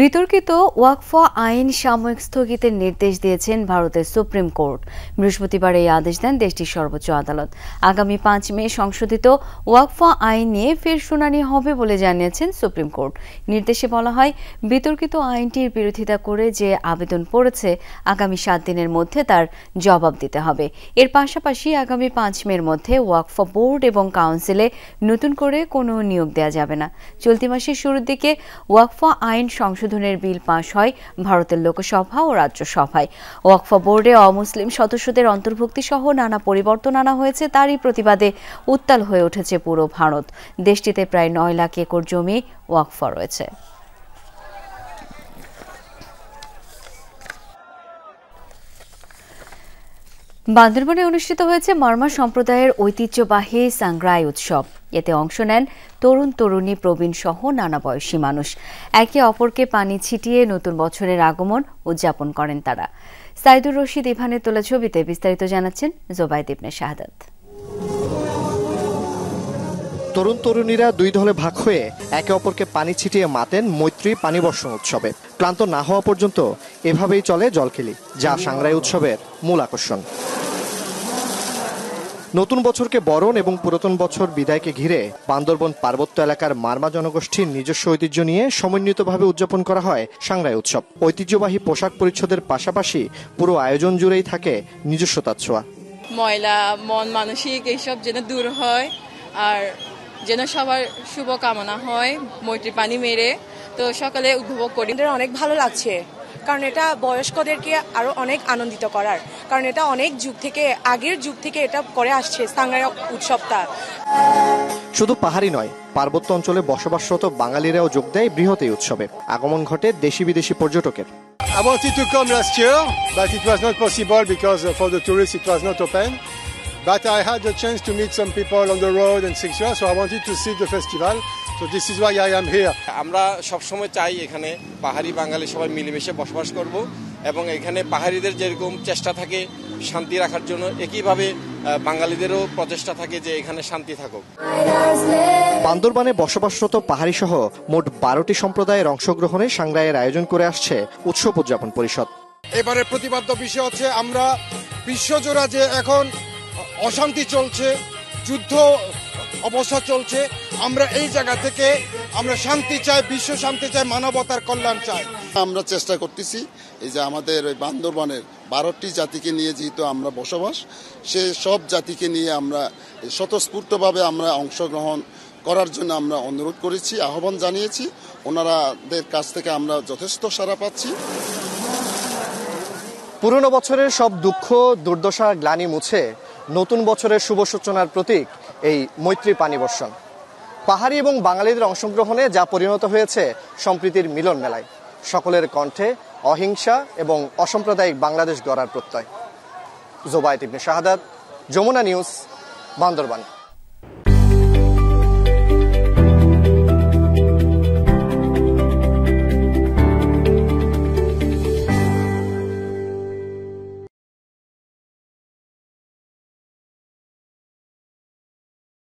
বিতর্কিত ওয়াকফ আইন সাময়িক স্থগিতের নির্দেশ দিয়েছেন ভারতের সুপ্রিম কোর্ট। বৃহস্পতিবার এই আদেশ দেন দেশটির সর্বোচ্চ আদালত। আগামী 5 মে সংশোধিত ওয়াকফ আইন নিয়ে ফের শুনানি হবে বলে জানিয়েছেন সুপ্রিম কোর্ট। নির্দেশে বলা হয়, বিতর্কিত আইনটির বিরোধিতা করে যে আবেদন পড়েছে আগামী 7 দিনের মধ্যে তার জবাব দিতে হবে। এর পাশাপাশি আগামী 5 মের মধ্যে ওয়াকফ বোর্ড এবং কাউন্সিলে নতুন করে কোনো নিয়োগ দেওয়া যাবে না। চলতি মাসের শুরুর দিকে ওয়াকফ আইন সংশোধনের বিল পাশ হয় ভারতের লোকসভা ও রাজ্যসভায়। ওয়াকফ বোর্ডে অমুসলিম সদস্যদের অন্তর্ভুক্তি সহ নানা পরিবর্তন আনা হয়েছে। তারই প্রতিবাদে উত্তাল হয়ে উঠেছে পুরো ভারত। দেশটিতে প্রায় 9 লাখ একর জমি ওয়াকফ রয়েছে। বান্দরবানে অনুষ্ঠিত হয়েছে মারমা সম্প্রদায়ের ঐতিহ্যবাহী সাংগ্রাই উৎসব। এতে অংশ নেন তরুণ তরুণী, প্রবীণ সহ নানা বয়সী মানুষ। একে অপরকে পানি ছিটিয়ে নতুন বছরের আগমন উদযাপন করেন তারা। সাইদুর রশিদ ইভানের তোলা ছবিতে বিস্তারিত জানাচ্ছেন জোবায়েদ ইবনে শাহাদাত। তরুণ তরুণীরা 2 দলে ভাগ হয়ে একে অপরকে পানি ছিটিয়ে মাতেন মৈত্রী পানি বর্ষণ উৎসবে। ক্লান্ত না হওয়া পর্যন্ত এভাবেই চলে জলখেলি, যা সাংগ্রাই উৎসবের মূল আকর্ষণ। নতুন বছরকে বরণ এবং পুরাতন বছর বিদায়কে ঘিরে বান্দরবন পার্বত্য এলাকার মারমা জনগোষ্ঠীর নিজস্ব ঐতিহ্য নিয়ে সমন্বিতভাবে উদযাপন করা হয় সাংগ্রাই উৎসব। ঐতিহ্যবাহী পোশাক পরিচ্ছদের পাশাপাশি পুরো আয়োজন জুড়েই থাকে নিজস্বতার ছোঁয়া। ময়লা মন মানসিক এইসব যেন দূর হয়, আর যেন সবার শুভ কামনা হয় মৈত্রী পানি মেরে। তো সকালে উপভোগ করি, অনেক ভালো লাগছে, কারণ এটা বয়স্কদেরকে আরো অনেক আনন্দিত করার, কারণ এটা অনেক যুগ থেকে, আগের যুগ থেকে এটা করে আসছে সাংগ্রাই উৎসবটা। শুধু পাহাড়ি নয়, পার্বত্য অঞ্চলে বসবাসরত বাঙালিরাও যোগ দেয় বৃহৎ এই উৎসবে। আগমন ঘটে দেশি বিদেশি পর্যটকের। I wanted to come last year, but it was not possible because for the tourists it was not open. But I had the chance to meet some people on the road and etc. So I wanted to see the festival. So this is why I am here. আমরা সবসময় চাই এখানে পাহাড়ি বাঙালি সবাই মিলেমিশে বসবাস করব এবং এখানে পাহাড়িদের যেরকম চেষ্টা থাকে শান্তি রাখার জন্য একইভাবে বাঙালিদেরও প্রচেষ্টা থাকে যে এখানে শান্তি থাকুক। বান্দরবানে বসবাসরত পাহাড়ি সহ মোট 12টি সম্প্রদায়ের অংশগ্রহণে সাংগ্রাইয়ের আয়োজন করে আসছে উৎসব উদযাপন পরিষদ। এবারে প্রতিপাদ্য বিষয় হচ্ছে আমরা বিশ্বজোড়া যে এখন অশান্তি চলছে, যুদ্ধ অবস্থা চলছে, আমরা এই জায়গা থেকে আমরা শান্তি চাই, বিশ্ব শান্তি চাই, মানবতার কল্যাণ চাই। আমরা চেষ্টা করতেছি এই যে আমাদের ওই বান্দরবানের 12টি জাতিকে নিয়ে যেহেতু আমরা বসবাস, সে সব জাতিকে নিয়ে আমরা স্বতঃস্ফূর্তভাবে আমরা অংশগ্রহণ করার জন্য আমরা অনুরোধ করেছি, আহ্বান জানিয়েছি। ওনারাদের কাছ থেকে আমরা যথেষ্ট সাড়া পাচ্ছি। পুরনো বছরের সব দুঃখ দুর্দশা গ্লানি মুছে নতুন বছরের শুভ সূচনার প্রতীক এই মৈত্রী পানি বর্ষণ। পাহাড়ি এবং বাঙালিদের অংশগ্রহণে যা পরিণত হয়েছে সম্প্রীতির মিলন মেলায়, সকলের কণ্ঠে অহিংসা এবং অসাম্প্রদায়িক বাংলাদেশ গড়ার প্রত্যয়। জোবায়েত ইবনে শাহাদাত, যমুনা নিউজ, বান্দরবান।